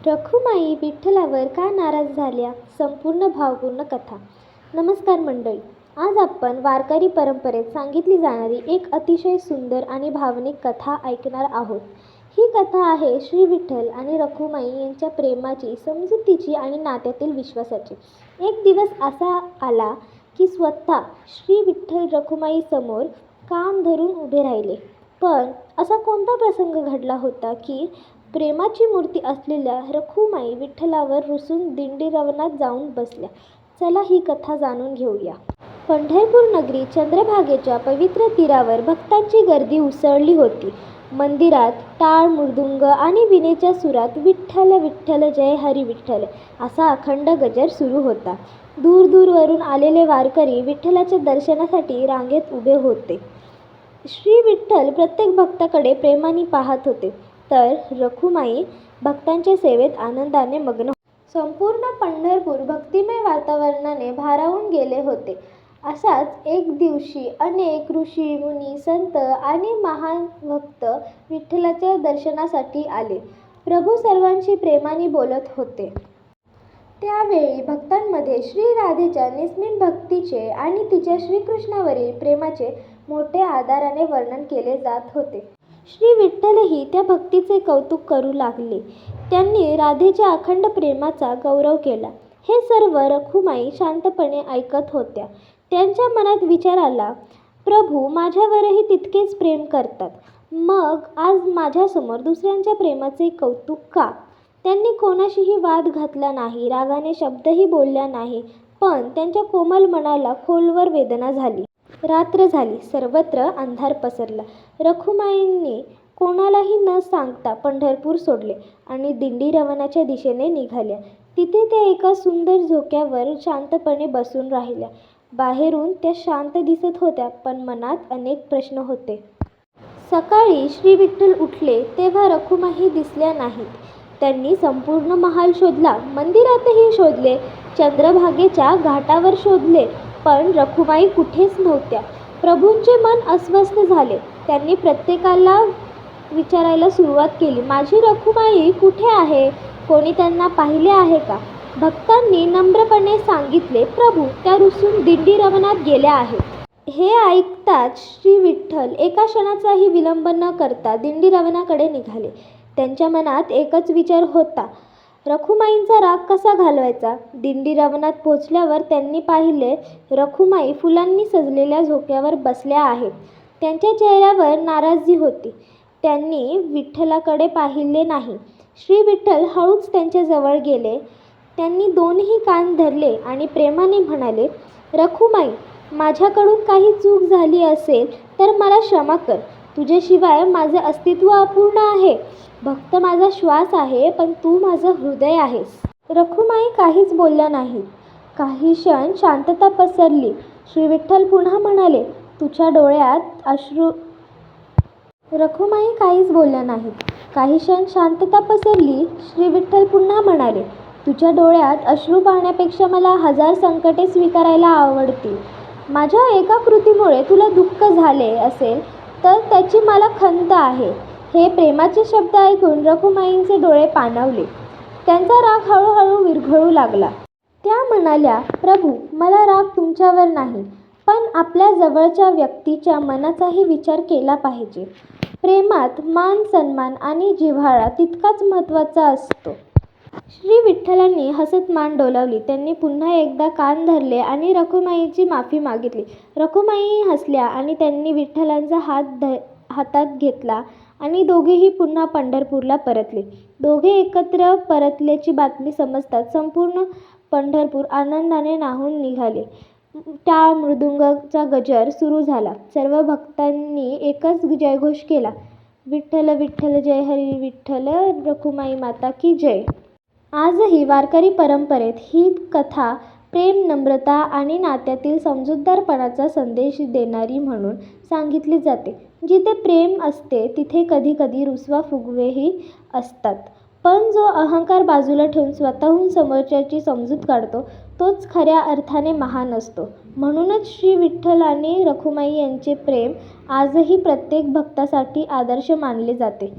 रखुमाई विठ्ठलावर का नाराज झाल्या? संपूर्ण भावपूर्ण कथा. नमस्कार मंडळी. आज आपण वारकरी परंपरेत सांगितली जाणारी एक अतिशय सुंदर आणि भावनिक कथा ऐकणार आहोत. ही कथा आहे श्री विठ्ठल आणि रखुमाई यांच्या प्रेमाची, समजुतीची आणि नात्यातील विश्वासाची. एक दिवस असा आला की स्वतः श्री विठ्ठल रखुमाई समोर कान धरून उभे राहिले. पण असा कोणता प्रसंग घडला होता की प्रेमाची मूर्ती असलेल्या रखुमाई विठ्ठलावर रुसून दिंडी रवनात जाऊन बसल्या? चला ही कथा जाणून घेऊया. पंढरपूर नगरी चंद्रभागेच्या पवित्र तीरावर भक्तांची गर्दी उसळली होती. मंदिरात टाळ, मृदुंग आणि वीणेच्या सुरात विठ्ठल विठ्ठल जय हरी विठ्ठल असा अखंड गजर सुरू होता. दूरदूरवरून आलेले वारकरी विठ्ठलाच्या दर्शनासाठी रांगेत उभे होते. श्री विठ्ठल प्रत्येक भक्ताकडे प्रेमाने पाहत होते, तर रखुमाई भक्तांच्या सेवेत आनंदाने मग्न होती. संपूर्ण पंढरपूर भक्तिमय वातावरणाने भारावून गेले होते. अशाच एक दिवशी अनेक ऋषी, मुनी, संत आणि महान भक्त विठ्ठलाच्या दर्शनासाठी आले. प्रभू सर्वांशी प्रेमाने बोलत होते. त्यावेळी भक्तांमध्ये श्री राधेच्या निस्सीम भक्तीचे आणि तिच्या श्रीकृष्णावरील प्रेमाचे मोठ्या आदराने वर्णन केले जात होते. श्री विठ्ठलही त्या भक्तीचे कौतुक करू लागले. त्यांनी राधेच्या अखंड प्रेमाचा गौरव केला. हे सर्व रखुमाई शांतपणे ऐकत होत्या. त्यांच्या मनात विचार आला, प्रभू माझ्यावरही तितकेच प्रेम करतात, मग आज माझ्यासमोर दुसऱ्यांच्या प्रेमाचे कौतुक का? त्यांनी कोणाशीही वाद घातला नाही, रागाने शब्दही बोलल्या नाही, पण त्यांच्या कोमल मनाला खोलवर वेदना झाली. रात्र झाली. सर्वत्र अंधार पसरला. रखुमाईंनी कोणालाही न सांगता पंढरपूर सोडले आणि दिंडी रवनाच्या दिशेने निघाल्या. तिथे त्या एका सुंदर झोक्यावर शांतपणे बसून राहिल्या. बाहेरून त्या शांत दिसत होत्या, पण मनात अनेक प्रश्न होते. सकाळी श्री विठ्ठल उठले तेव्हा रखुमाई दिसल्या नाहीत. त्यांनी संपूर्ण महाल शोधला, मंदिरातही शोधले, चंद्रभागेच्या घाटावर शोधले, पण रखुमाई कुठेच नव्हत्या. प्रभूंचे मन अस्वस्थ झाले. त्यांनी प्रत्येकाला विचारायला सुरुवात केली, माझी रखुमाई कुठे आहे? कोणी त्यांना पाहिले आहे का? भक्तांनी नम्रपणे सांगितले, प्रभू त्या रुसून दिंडी रवनात गेल्या आहेत. हे ऐकताच श्री विठ्ठल एका क्षणाचाही विलंब न करता दिंडी रवनाकडे निघाले. त्यांच्या मनात एकच विचार होता, रखुमाईंचा राग कसा घालवायचा? दिंडी रवनात पोहोचल्यावर त्यांनी पाहिले, रखुमाई फुलांनी सजलेल्या झोक्यावर बसल्या आहेत. त्यांच्या चेहऱ्यावर नाराजी होती. त्यांनी विठ्ठलाकडे पाहिले नाही. श्री विठ्ठल हळूच त्यांच्या जवळ गेले. त्यांनी दोन्ही कान धरले आणि प्रेमाने म्हणाले, रखुमाई माझ्याकडून काही चूक झाली असेल तर मला क्षमा कर. तुझ्याशिवाय माझे अस्तित्व अपूर्ण आहे. भक्त माझा श्वास आहे, पण तू माझं हृदय आहेस. रखुमाई काहीच बोलल्या नाहीत. काही क्षण शांतता पसरली. श्री विठ्ठल पुन्हा म्हणाले, तुझ्या डोळ्यात अश्रू. रखुमाई काहीच बोलल्या नाहीत. काही क्षण शांतता पसरली. श्री विठ्ठल पुन्हा म्हणाले, तुझ्या डोळ्यात अश्रू पाहण्यापेक्षा मला 1000 संकटे स्वीकारायला आवडतील. माझ्या एका कृतीमुळे तुला दुःख झाले असेल तर त्याची मला खंत आहे. हे प्रेमाचे शब्द ऐकून रखुमाईंचे डोळे पाणावले. त्यांचा राग हळूहळू विरघळू लागला. त्या म्हणाल्या, प्रभू मला राग तुमच्यावर नाही, पण आपल्या जवळच्या व्यक्तीच्या मनाचाही विचार केला पाहिजे. प्रेमात मान सन्मान आणि जिव्हाळा तितकाच महत्त्वाचा असतो. श्री विठ्ठलांनी हसत मान डोलावली. त्यांनी पुन्हा एकदा कान धरले आणि रखुमाईची माफी मागितली. रखुमाई हसल्या आणि त्यांनी विठ्ठलांचा हात हातात घेतला आणि दोघेही पुन्हा पंढरपूरला परतले. दोघे एकत्र परतल्याची बातमी समजताच संपूर्ण पंढरपूर आनंदाने न्हाऊन निघाले. टाळ मृदुंगाचा गजर सुरू झाला. सर्व भक्तांनी एकच जयघोष केला, विठ्ठल विठ्ठल जय हरी विठ्ठल, रखुमाई माता की जय. आजही वारकरी परंपरेत ही कथा प्रेम, नम्रता आणि नात्यातील समजूतदारपणाचा संदेश देणारी म्हणून सांगितली जाते. जिथे प्रेम असते तिथे कधीकधी रुसवा-फुगवेही असतात, पण जो अहंकार बाजूला ठेवून स्वतःहून समोरच्याची समजूत काढतो तोच खऱ्या अर्थाने महान असतो. म्हणूनच श्री विठ्ठल आणि रखुमाई यांचे प्रेम आजही प्रत्येक भक्तासाठी आदर्श मानले जाते.